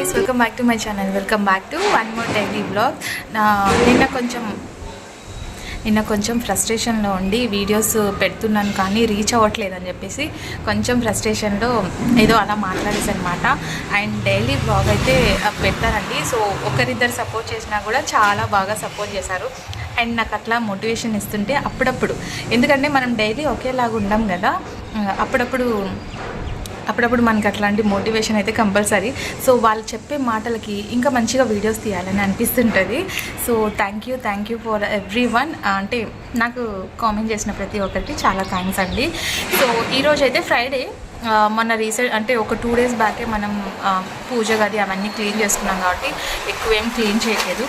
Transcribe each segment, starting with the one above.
guys, welcome back to my channel. Welcome back to one more daily vlog. నిన్న కొంచెం ఫ్రస్ట్రేషన్లో ఉండి videos పెడుతున్నాను కానీ రీచ్ అవ్వట్లేదని చెప్పేసి కొంచెం ఫ్రస్ట్రేషన్లో ఏదో అలా మాట్లాడేసి అనమాట. అండ్ డైలీ వ్లాగ్ అయితే పెడతానండి. సో ఒకరిద్దరు సపోర్ట్ చేసినా కూడా చాలా బాగా సపోర్ట్ చేశారు. అండ్ నాకు అట్లా మోటివేషన్ ఇస్తుంటే అప్పుడప్పుడు, ఎందుకంటే మనం డైలీ ఒకేలాగా ఉండం కదా, అప్పుడప్పుడు మనకి అట్లాంటి మోటివేషన్ అయితే కంపల్సరీ. సో వాళ్ళు చెప్పే మాటలకి ఇంకా మంచిగా వీడియోస్ తీయాలని అనిపిస్తుంటుంది. So thank you for every one. అంటే నాకు కామెంట్ చేసిన ప్రతి ఒక్కరికి చాలా థ్యాంక్స్ అండి. సో ఈరోజు అయితే ఫ్రైడే. మొన్న రీసెంట్ అంటే ఒక 2 days బ్యాకే మనం పూజ గది అవన్నీ క్లీన్ చేసుకున్నాం కాబట్టి ఎక్కువేం క్లీన్ చేయలేదు.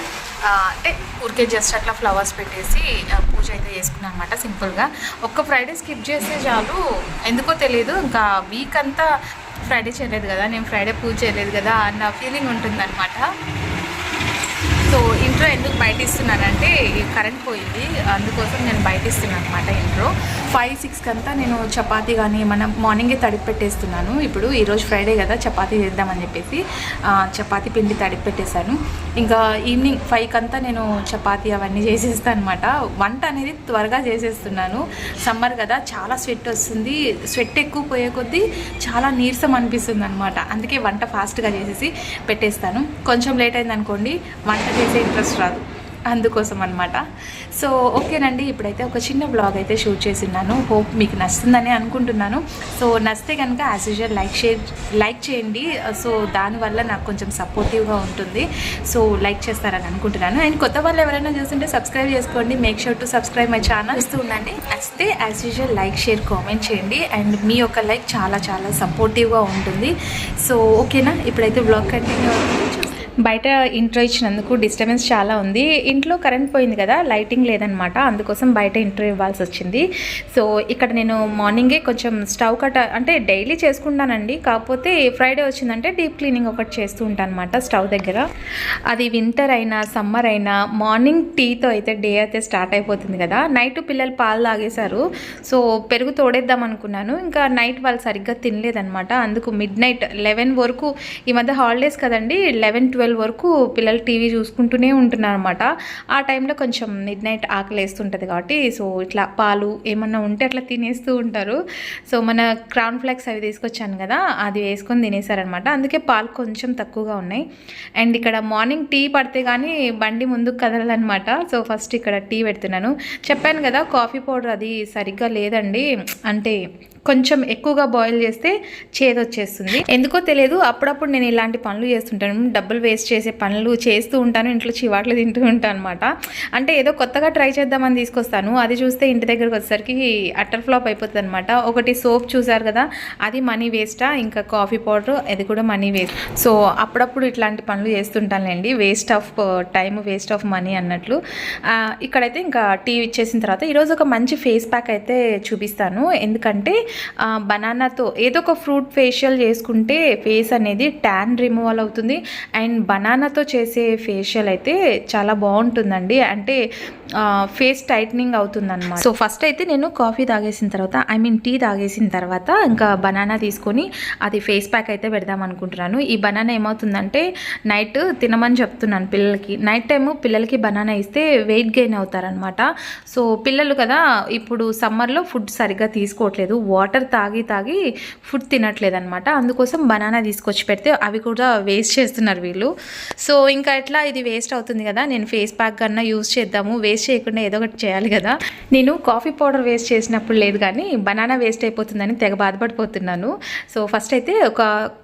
అంటే ఊరికే జస్ట్ అట్లా ఫ్లవర్స్ పెట్టేసి పూజ అయితే చేసుకున్నాను అనమాట సింపుల్గా. ఒక్క ఫ్రైడే స్కిప్ చేస్తే చాలు, ఎందుకో తెలియదు ఇంకా వీక్ అంతా ఫ్రైడే చేయలేదు కదా, నేను ఫ్రైడే పూజ చేయలేదు కదా అన్న ఫీలింగ్ ఉంటుందన్నమాట. సో ఇంట్రో ఎందుకు బయట ఇస్తున్నానంటే కరెంట్ పోయింది, అందుకోసం నేను బయట ఇస్తున్నాను అనమాట. ఇంట్రో 5-6 అంతా నేను చపాతీ కానీ మనం మార్నింగే తడిపి పెట్టేస్తున్నాను. ఇప్పుడు ఈరోజు ఫ్రైడే కదా, చపాతీ చేద్దామని చెప్పేసి చపాతీ పిండి తడిపి పెట్టేశాను. ఇంకా ఈవినింగ్ 5 అంతా నేను చపాతీ అవన్నీ చేసేస్తాను అనమాట. వంట అనేది త్వరగా చేసేస్తున్నాను. సమ్మర్ కదా, చాలా స్వెట్ వస్తుంది. స్వెట్ ఎక్కువ పోయే కొద్దీ చాలా నీరసం అనిపిస్తుంది అనమాట. అందుకే వంట ఫాస్ట్గా చేసేసి పెట్టేస్తాను. కొంచెం లేట్ అయింది అనుకోండి, వంట చేసే ఇంట్రెస్ట్ రాదు, అందుకోసం అనమాట. సో ఓకేనండి, ఇప్పుడైతే ఒక చిన్న బ్లాగ్ అయితే షూట్ చేసిన్నాను. హోప్ మీకు నచ్చుతుందని అనుకుంటున్నాను. సో నచ్చితే కనుక యాజ్ యూజువల్ లైక్ చేయండి. సో దానివల్ల నాకు కొంచెం సపోర్టివ్గా ఉంటుంది. సో లైక్ చేస్తారని అనుకుంటున్నాను. అండ్ కొత్త వాళ్ళు ఎవరైనా చూస్తుంటే సబ్స్క్రైబ్ చేసుకోండి. Make sure to subscribe my channel. చూస్తూ ఉండండి. నచ్చితే as usual like, share, comment చేయండి. అండ్ మీ యొక్క లైక్ చాలా చాలా సపోర్టివ్గా ఉంటుంది. సో ఓకేనా, ఇప్పుడైతే బ్లాగ్ కంటిన్యూ అవుతుంది. బయట ఇంట్రో ఇచ్చినందుకు డిస్టర్బెన్స్ చాలా ఉంది. ఇంట్లో కరెంట్ పోయింది కదా, లైటింగ్ లేదనమాట, అందుకోసం బయట ఇంట్రో ఇవ్వాల్సి వచ్చింది. సో ఇక్కడ నేను మార్నింగే కొంచెం స్టవ్ అంటే డైలీ చేసుకుంటానండి, కాకపోతే ఫ్రైడే వచ్చిందంటే డీప్ క్లీనింగ్ ఒకటి చేస్తూ ఉంటాను అనమాట స్టవ్ దగ్గర. అది వింటర్ అయినా సమ్మర్ అయినా మార్నింగ్ టీతో అయితే డే అయితే స్టార్ట్ అయిపోతుంది కదా. నైట్ పిల్లలు పాలు తాగేశారు, సో పెరుగు తోడేద్దాం అనుకున్నాను. ఇంకా నైట్ వాళ్ళు సరిగ్గా తినలేదనమాట. అందుకు మిడ్ నైట్ 11 వరకు, ఈ మధ్య హాలిడేస్ కదండి, 11-12 వరకు పిల్లలు టీవీ చూసుకుంటూనే ఉంటున్నారు అనమాట. ఆ టైంలో కొంచెం మిడ్ నైట్ ఆకలి వేస్తుంటుంది కాబట్టి సో ఇట్లా పాలు ఏమన్నా ఉంటే అట్లా తినేస్తూ ఉంటారు. సో మన క్రౌన్ ఫ్లాక్స్ అవి తీసుకొచ్చాను కదా, అది వేసుకొని తినేసారనమాట. అందుకే పాలు కొంచెం తక్కువగా ఉన్నాయి. అండ్ ఇక్కడ మార్నింగ్ టీ పడితే కానీ బండి ముందుకు కదలనమాట. సో ఫస్ట్ ఇక్కడ టీ పెడుతున్నాను. చెప్పాను కదా, కాఫీ పౌడర్ అది సరిగ్గా లేదండి, అంటే కొంచెం ఎక్కువగా బాయిల్ చేస్తే చేదొచ్చేస్తుంది. ఎందుకో తెలియదు, అప్పుడప్పుడు నేను ఇలాంటి పనులు చేస్తుంటాను, డబ్బులు వేస్ట్ చేసే పనులు చేస్తూ ఉంటాను, ఇంట్లో చివాట్లు తింటూ ఉంటాను అనమాట. అంటే ఏదో కొత్తగా ట్రై చేద్దామని తీసుకొస్తాను, అది చూస్తే ఇంటి దగ్గరకు వచ్చేసరికి అట్టర్ ఫ్లాప్ అయిపోతుంది అనమాట. ఒకటి సోప్ చూసారు కదా, అది మనీ వేస్టా, ఇంకా కాఫీ పౌడర్ అది కూడా మనీ వేస్ట్. సో అప్పుడప్పుడు ఇట్లాంటి పనులు చేస్తుంటానులేండి, waste of time, waste of money అన్నట్లు. ఇక్కడైతే ఇంకా టీ ఇచ్చేసిన తర్వాత ఈరోజు ఒక మంచి ఫేస్ ప్యాక్ అయితే చూపిస్తాను. ఎందుకంటే బనానాతో ఏదో ఒక ఫ్రూట్ ఫేషియల్ చేసుకుంటే ఫేస్ అనేది ట్యాన్ రిమూవల్ అవుతుంది. అండ్ బనానాతో చేసే ఫేషియల్ అయితే చాలా బాగుంటుందండి, అంటే ఫేస్ టైట్నింగ్ అవుతుందన్నమాట. సో ఫస్ట్ అయితే నేను కాఫీ తాగేసిన తర్వాత, టీ తాగేసిన తర్వాత ఇంకా బనానా తీసుకొని అది ఫేస్ ప్యాక్ అయితే పెడదాం అనుకుంటున్నాను. ఈ బనానా ఏమవుతుందంటే నైట్ తినమని చెప్తున్నాను పిల్లలకి. నైట్ టైము పిల్లలకి బనానా ఇస్తే వెయిట్ గెయిన్ అవుతారనమాట. సో పిల్లలు కదా, ఇప్పుడు సమ్మర్లో ఫుడ్ సరిగ్గా తీసుకోవట్లేదు, వాటర్ తాగి ఫుడ్ తినట్లేదు అనమాట. అందుకోసం బనానా తీసుకొచ్చి పెడితే అవి కూడా వేస్ట్ చేస్తున్నారు వీళ్ళు. సో ఇంకా ఎట్లా ఇది వేస్ట్ అవుతుంది కదా, నేను ఫేస్ ప్యాక్ కన్నా యూజ్ చేద్దాము, వేస్ట్ చేయకుండా ఏదో ఒకటి చేయాలి కదా. నేను కాఫీ పౌడర్ వేస్ట్ చేసినప్పుడు లేదు కానీ బనానా వేస్ట్ అయిపోతుందని తెగ బాధపడిపోతున్నాను. సో ఫస్ట్ అయితే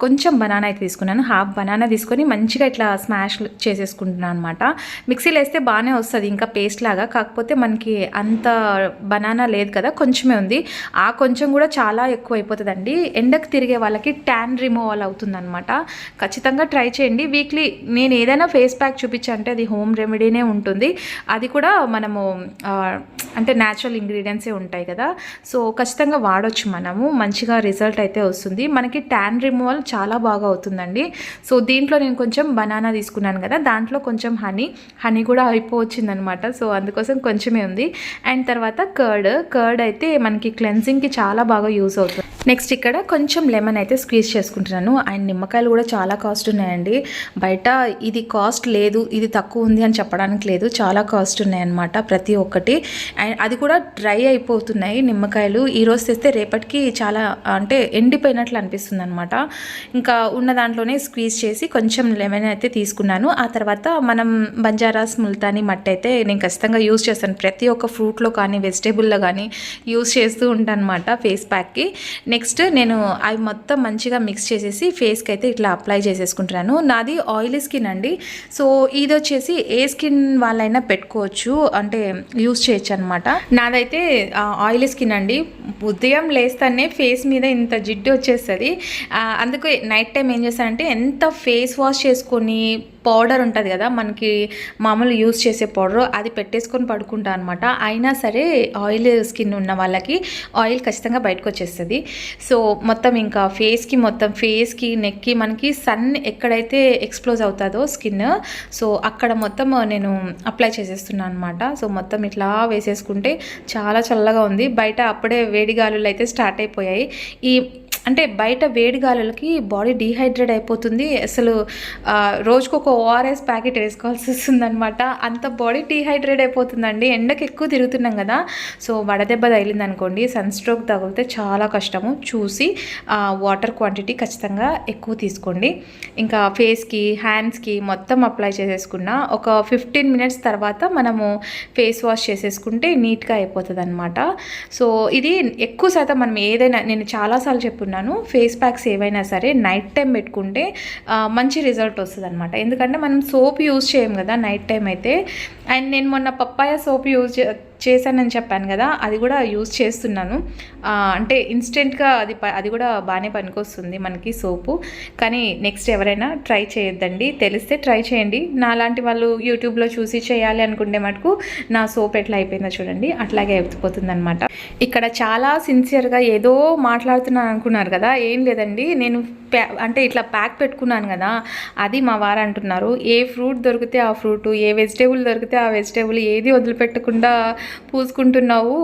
కొంచెం బనానా అయితే తీసుకున్నాను, హాఫ్ బనానా తీసుకొని మంచిగా ఇట్లా స్మాష్ చేసేసుకుంటున్నాను అనమాట. మిక్సీలో వేస్తే బాగానే వస్తుంది ఇంకా పేస్ట్ లాగా, కాకపోతే మనకి అంత బనానా లేదు కదా, కొంచెమే ఉంది. ఆ కొంచెం కూడా చాలా ఎక్కువ అయిపోతుందండి. ఎండకు తిరిగే వాళ్ళకి ట్యాన్ రిమూవల్ అవుతుందన్నమాట. ఖచ్చితంగా ట్రై చేయండి. వీక్లీ నేను ఏదైనా ఫేస్ ప్యాక్ చూపించంటే అది హోమ్ రెమెడీనే ఉంటుంది, అది కూడా మనము అంటే న్యాచురల్ ఇంగ్రీడియంట్సే ఉంటాయి కదా. సో ఖచ్చితంగా వాడొచ్చు మనము, మంచిగా రిజల్ట్ అయితే వస్తుంది. మనకి ట్యాన్ రిమూవల్ చాలా బాగా అవుతుందండి. సో దీంట్లో నేను కొంచెం బనానా తీసుకున్నాను కదా, దాంట్లో కొంచెం హనీ కూడా అయిపోవచ్చిందనమాట. సో అందుకోసం కొంచెమే ఉంది. అండ్ తర్వాత కర్డ్ అయితే మనకి క్లెన్జింగ్కి చాలా బాగా యూజ్ అవుతుంది. నెక్స్ట్ ఇక్కడ కొంచెం లెమన్ అయితే స్క్వీజ్ చేసుకుంటున్నాను. అండ్ నిమ్మకాయలు కూడా చాలా కాస్ట్ ఉన్నాయండి. బయట ఇది కాస్ట్ లేదు, ఇది తక్కువ ఉంది అని చెప్పడానికి లేదు, చాలా కాస్ట్ ఉన్నాయన్నమాట ప్రతి ఒక్కటి. అండ్ అది కూడా డ్రై అయిపోతున్నాయి నిమ్మకాయలు. ఈరోజు తెస్తే రేపటికి చాలా అంటే ఎండిపోయినట్లు అనిపిస్తుంది అనమాట. ఇంకా ఉన్న దాంట్లోనే స్క్వీజ్ చేసి కొంచెం లెమన్ అయితే తీసుకున్నాను. ఆ తర్వాత మనం బంజారాస్ ముల్తానీ మట్టి అయితే నేను ఖచ్చితంగా యూజ్ చేస్తాను. ప్రతి ఒక్క ఫ్రూట్లో కానీ వెజిటేబుల్లో కానీ యూజ్ చేస్తూ ఉంటాను అనమాట ఫేస్ ప్యాక్కి. నెక్స్ట్ నేను అవి మొత్తం మంచిగా మిక్స్ చేసేసి ఫేస్కి అయితే ఇట్లా అప్లై చేసేసుకుంటున్నాను. నాది ఆయిలీ స్కిన్ అండి. సో ఇది వచ్చేసి ఏ స్కిన్ వాళ్ళైనా పెట్టుకోవచ్చు, అంటే యూస్ చేయొచ్చు అనమాట. నాదైతే ఆయిలీ స్కిన్ అండి. ఉదయం లేస్తానే ఫేస్ మీద ఇంత జిడ్డు వచ్చేస్తుంది. అందుకే నైట్ టైం ఏం చేస్తానంటే ఎంత ఫేస్ వాష్ చేసుకొని పౌడర్ ఉంటుంది కదా మనకి మామూలు యూస్ చేసే పౌడర్, అది పెట్టేసుకొని పడుకుంటా అనమాట. అయినా సరే ఆయిల్ స్కిన్ ఉన్న వాళ్ళకి ఆయిల్ ఖచ్చితంగా బయటకు వచ్చేస్తుంది. సో మొత్తం ఇంకా ఫేస్కి నెక్కి మనకి సన్ ఎక్కడైతే ఎక్స్ప్లోజ్ అవుతుందో స్కిన్, సో అక్కడ మొత్తం నేను అప్లై చేసేస్తున్నాను అనమాట. సో మొత్తం ఇట్లా వేసేసుకుంటే చాలా చల్లగా ఉంది. బయట అప్పుడే వేడి గాలులు అయితే స్టార్ట్ అయిపోయాయి. అంటే బయట వేడి గాలులకి బాడీ డీహైడ్రేట్ అయిపోతుంది. అసలు రోజుకు ఒక ఓఆర్ఎస్ ప్యాకెట్ వేసుకోవాల్సి వస్తుందన్నమాట. అంత బాడీ డీహైడ్రేట్ అయిపోతుందండి. ఎండకు ఎక్కువ తిరుగుతున్నాం కదా. సో వడదెబ్బ తగిలింది అనుకోండి, సన్ స్ట్రోక్ తగిలితే చాలా కష్టము. చూసి వాటర్ క్వాంటిటీ ఖచ్చితంగా ఎక్కువ తీసుకోండి. ఇంకా ఫేస్కి హ్యాండ్స్కి మొత్తం అప్లై చేసేసుకున్న ఒక 15 మినిట్స్ తర్వాత మనము ఫేస్ వాష్ చేసేసుకుంటే నీట్గా అయిపోతుంది అనమాట. సో ఇది ఎక్కువ శాతం మనం ఏదైనా, నేను చాలాసార్లు చెప్పున్నాను, ఫేస్ ప్యాక్స్ ఏవైనా సరే నైట్ టైం పెట్టుకుంటే మంచి రిజల్ట్ వస్తుంది అనమాట. ఎందుకంటే మనం సోప్ యూజ్ చేయం కదా నైట్ టైం అయితే. అండ్ నేను మొన్న పప్పాయ సోప్ యూజ్ చేశానని చెప్పాను కదా, అది కూడా యూజ్ చేస్తున్నాను. అంటే ఇన్స్టెంట్గా అది కూడా బాగానే పనికొస్తుంది మనకి సోపు. కానీ నెక్స్ట్ ఎవరైనా ట్రై చేయొద్దండి, తెలిస్తే ట్రై చేయండి. నాలాంటి వాళ్ళు యూట్యూబ్లో చూసి చేయాలి అనుకుంటే మటుకు నా సోప్ ఎట్లా అయిపోయిందో చూడండి, అట్లాగే అయిపోతుంది అనమాట. ఇక్కడ చాలా సిన్సియర్గా ఏదో మాట్లాడుతున్నాను అనుకున్నారు కదా, ఏం లేదండి. నేను అంటే ఇట్లా ప్యాక్ పెట్టుకున్నాను కదా, అది మా వారు అంటున్నారు ఏ ఫ్రూట్ దొరికితే ఆ ఫ్రూట్, ఏ వెజిటేబుల్ దొరికితే ఆ వెజిటేబుల్ ఏది వదిలిపెట్టకుండా పూసుకుంటున్నావు,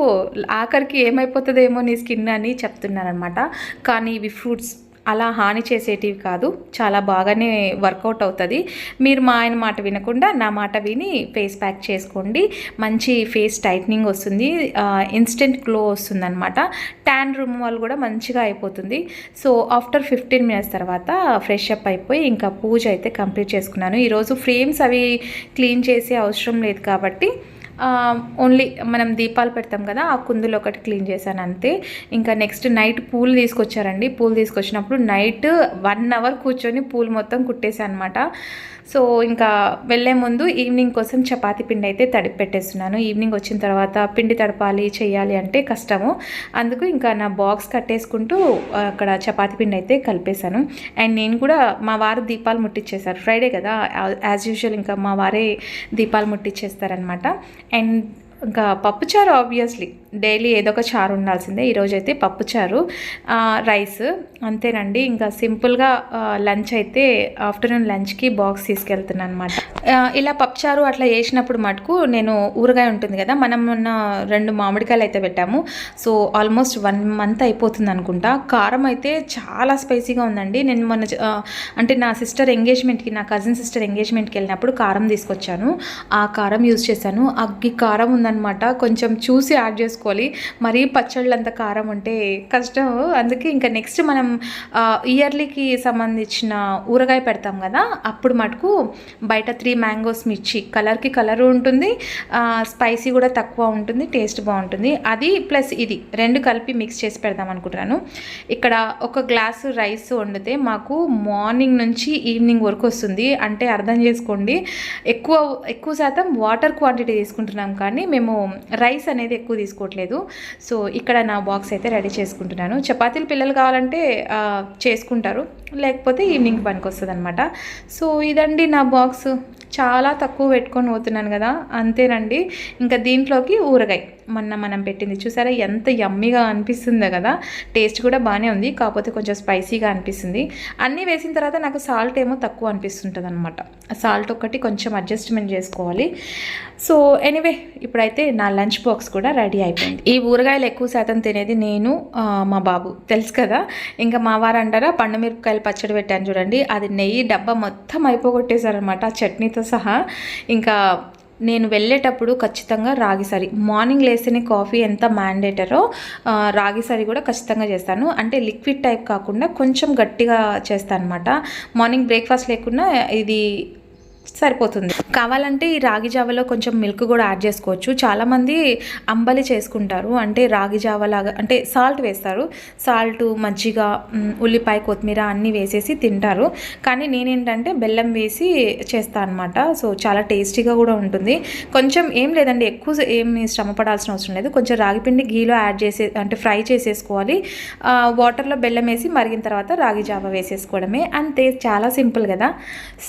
ఆఖరికి ఏమైపోతుందేమో నీ స్కిన్ అని చెప్తున్నారనమాట. కానీ ఇవి ఫ్రూట్స్ అలా హాని చేసేటివి కాదు, చాలా బాగానే వర్కౌట్ అవుతుంది. మీరు మా ఆయన మాట వినకుండా నా మాట విని ఫేస్ ప్యాక్ చేసుకోండి. మంచి ఫేస్ టైట్నింగ్ వస్తుంది, ఇన్స్టెంట్ గ్లో వస్తుంది అనమాట. ట్యాన్ రిమూవల్ కూడా మంచిగా అయిపోతుంది. సో ఆఫ్టర్ 15 మినిట్స్ తర్వాత ఫ్రెష్ అప్ అయిపోయి ఇంకా పూజ అయితే కంప్లీట్ చేసుకున్నాను. ఈరోజు ఫ్రేమ్స్ అవి క్లీన్ చేసే అవసరం లేదు కాబట్టి ఓన్లీ మనం దీపాలు పెడతాం కదా, ఆ కుందులు ఒకటి క్లీన్ చేశాను అంతే. ఇంకా నెక్స్ట్ నైట్ పూలు తీసుకొచ్చారండి. పూలు తీసుకొచ్చినప్పుడు నైట్ 1 అవర్ కూర్చొని పూలు మొత్తం కుట్టేశాను అనమాట. సో ఇంకా వెళ్ళే ముందు ఈవినింగ్ కోసం చపాతీ పిండి అయితే తడిపి పెట్టేస్తున్నాను. ఈవినింగ్ వచ్చిన తర్వాత పిండి తడపాలి చేయాలి అంటే కష్టము. అందుకు ఇంకా నా బాక్స్ కట్టేసుకుంటూ అక్కడ చపాతీ పిండి అయితే కలిపేశాను. అండ్ నేను కూడా మా వారు దీపాలు ముట్టించేశారు. ఫ్రైడే కదా, యాజ్ యూజువల్ ఇంకా మా వారే దీపాలు ముట్టించేస్తారనమాట. అండ్ ఇంకా పప్పుచారు ఆబ్వియస్లీ డైలీ ఏదో ఒక చారు ఉండాల్సిందే. ఈరోజైతే పప్పుచారు, రైస్, అంతేనండి. ఇంకా సింపుల్గా లంచ్ అయితే ఆఫ్టర్నూన్ లంచ్కి బాక్స్ తీసుకెళ్తున్నాను అనమాట. ఇలా పప్పుచారు అట్లా వేసినప్పుడు మటుకు నేను ఊరగాయ ఉంటుంది కదా, మనం మొన్న 2 మామిడికాయలు అయితే పెట్టాము. సో ఆల్మోస్ట్ 1 మంత్ అయిపోతుంది అనుకుంటా. కారం అయితే చాలా స్పైసీగా ఉందండి. నేను మొన్న అంటే నా సిస్టర్ ఎంగేజ్మెంట్కి, నా కజిన్ సిస్టర్ ఎంగేజ్మెంట్కి వెళ్ళినప్పుడు కారం తీసుకొచ్చాను. ఆ కారం యూజ్ చేశాను. అగ్గి కారం ఉందన్నమాట. కొంచెం చూసి యాడ్ చేసుకోవాలి, మరీ పచ్చళ్ళంత కారం ఉంటే కష్టం. అందుకే ఇంకా నెక్స్ట్ మనం ఇయర్లీకి సంబంధించిన ఊరగాయ పెడతాం కదా, అప్పుడు మటుకు బయట 3 మ్యాంగోస్ మిర్చి, కలర్కి కలర్ ఉంటుంది, స్పైసీ కూడా తక్కువ ఉంటుంది, టేస్ట్ బాగుంటుంది. అది ప్లస్ ఇది 2 కలిపి మిక్స్ చేసి పెడదాం అనుకుంటున్నాను. ఇక్కడ 1 గ్లాసు రైస్ వండితే మాకు మార్నింగ్ నుంచి ఈవినింగ్ వరకు వస్తుంది. అంటే అర్థం చేసుకోండి, ఎక్కువ శాతం వాటర్ క్వాంటిటీ తీసుకుంటున్నాం కానీ మేము రైస్ అనేది ఎక్కువ తీసుకోవట్లేదు. సో ఇక్కడ నా బాక్స్ అయితే రెడీ చేసుకుంటున్నాను. చపాతీలు పిల్లలు కావాలంటే చేసుకుంటారు, లేకపోతే ఈవినింగ్ పనికి వస్తుంది అనమాట. సో ఇదండి నా బాక్స్. చాలా తక్కువ పెట్టుకొని పోతున్నాను కదా, అంతేనండి. ఇంకా దీంట్లోకి ఊరగాయ మనం పెట్టింది చూసారా, ఎంత యమ్మీగా అనిపిస్తుందో కదా. టేస్ట్ కూడా బాగానే ఉంది, కాకపోతే కొంచెం స్పైసీగా అనిపిస్తుంది. అన్నీ వేసిన తర్వాత నాకు సాల్ట్ ఏమో తక్కువ అనిపిస్తుంటుంది అనమాట. సాల్ట్ ఒకటి కొంచెం అడ్జస్ట్మెంట్ చేసుకోవాలి. సో ఎనీవే, ఇప్పుడైతే నా లంచ్ బాక్స్ కూడా రెడీ అయిపోయింది. ఈ ఊరగాయలు ఎక్కువ శాతం తినేది నేను, మా బాబు, తెలుసు కదా. ఇంకా మా వారు అంటారా, పండు మిరపకాయలు పచ్చడి పెట్టాను చూడండి, అది నెయ్యి డబ్బా మొత్తం అయిపోగొట్టేశారనమాట చట్నీతో సహా. ఇంకా నేను వెళ్ళేటప్పుడు ఖచ్చితంగా రాగి సరి, మార్నింగ్ లేస్తేనే కాఫీ ఎంత మ్యాండేటరో రాగి సరి కూడా ఖచ్చితంగా చేస్తాను. అంటే లిక్విడ్ టైప్ కాకుండా కొంచెం గట్టిగా చేస్తాను అనమాట. మార్నింగ్ బ్రేక్ఫాస్ట్ లేకుండా ఇది సరిపోతుంది. కావాలంటే ఈ రాగి జావలో కొంచెం మిల్క్ కూడా యాడ్ చేసుకోవచ్చు. చాలామంది అంబలి చేసుకుంటారు, అంటే రాగి జావలాగా, అంటే సాల్ట్ వేస్తారు, సాల్ట్, మజ్జిగ, ఉల్లిపాయ, కొత్తిమీర అన్నీ వేసేసి తింటారు. కానీ నేనేంటంటే బెల్లం వేసి చేస్తాను అనమాట. సో చాలా టేస్టీగా కూడా ఉంటుంది. కొంచెం ఏం లేదండి, ఎక్కువ ఏమి శ్రమ పడాల్సిన అవసరం లేదు. కొంచెం రాగిపిండి గీలో యాడ్ చేసే, అంటే ఫ్రై చేసేసుకోవాలి. వాటర్లో బెల్లం వేసి మరిగిన తర్వాత రాగి జావ వేసేసుకోవడమే, అంతే. చాలా సింపుల్ కదా.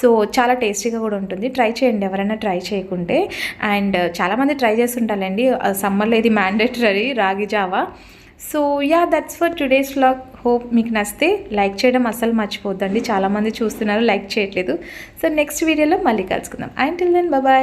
సో చాలా టేస్టీగా కూడా ఉంటుంది. ట్రై చేయండి ఎవరైనా ట్రై చేయకుంటే. అండ్ చాలామంది ట్రై చేస్తుంటారండి, సమ్మర్లో ఇది మ్యాండేటరీ రాగి Java. So yeah, that's for today's vlog. Hope మీకు నచ్చితే లైక్ చేయడం అస్సలు మర్చిపోద్దండి. చాలామంది చూస్తున్నారు, లైక్ చేయట్లేదు. సో నెక్స్ట్ వీడియోలో మళ్ళీ కలుసుకుందాం. Until then bye.